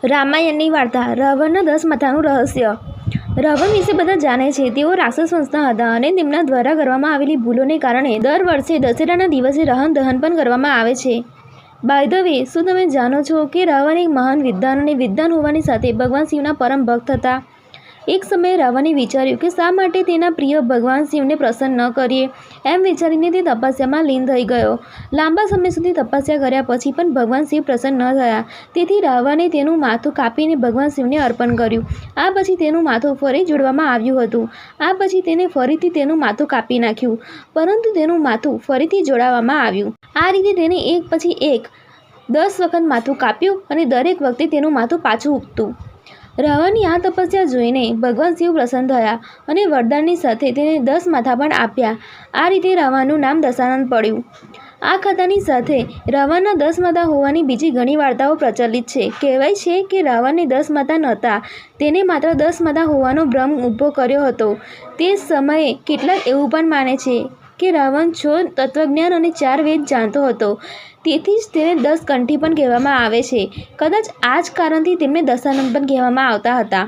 રામાયણની વાર્તા રાવણના 10 માથાનું રહસ્ય. રાવણ વિશે બધા જાણે છે. તેઓ રાક્ષસ વંશના હતા અને તેમના દ્વારા કરવામાં આવેલી ભૂલોને કારણે દર વર્ષે દશેરાના દિવસે રાવણ દહન પણ કરવામાં આવે છે. બાય ધ વે, શું તમે જાણો છો કે રાવણ એક મહાન વિદ્વાન અને વિદ્વાન હોવાની સાથે ભગવાન શિવના પરમ ભક્ત હતા? એક સમયે રાવણે વિચાર્યું કે શા માટે તેના પ્રિય ભગવાન શિવને પ્રસન્ન ન કરીએ. એમ વિચારીને તે તપસ્યામાં લીન થઈ ગયો. લાંબા સમય સુધી તપસ્યા કર્યા પછી પણ ભગવાન શિવ પ્રસન્ન ન થયા. તેથી રાવણે તેનું માથું કાપીને ભગવાન શિવને અર્પણ કર્યું. આ પછી તેનું માથું ફરી જોડવામાં આવ્યું હતું. આ પછી તેને ફરીથી તેનું માથું કાપી નાખ્યું, પરંતુ તેનું માથું ફરીથી જોડાવવામાં આવ્યું. આ રીતે તેને એક પછી એક 10 વખત માથું કાપ્યું અને દરેક વખતે તેનું માથું પાછું ઉગતું. રાવણની આ તપસ્યા જોઈને ભગવાન શિવ પ્રસન્ન થયા અને વરદાનની સાથે તેને 10 માથા પણ આપ્યા. આ રીતે રાવણનું નામ દશાનન પડ્યું. આ કથાની સાથે રાવણના 10 માથા હોવાની બીજી ઘણી વાર્તાઓ પ્રચલિત છે. કહેવાય છે કે રાવણને 10 માથા નહોતા, તેને માત્ર 10 માથા હોવાનો ભ્રમ ઊભો કર્યો હતો. તે સમયે કેટલાક એવું પણ માને છે કે રાવણ 6 તત્વજ્ઞાન અને 4 વેદ જાણતો હતો. તેથી જ તેને 10 કંઠી પણ કહેવામાં આવે છે. કદાચ આ જ કારણથી તેમને દશાનન પણ કહેવામાં આવતા હતા.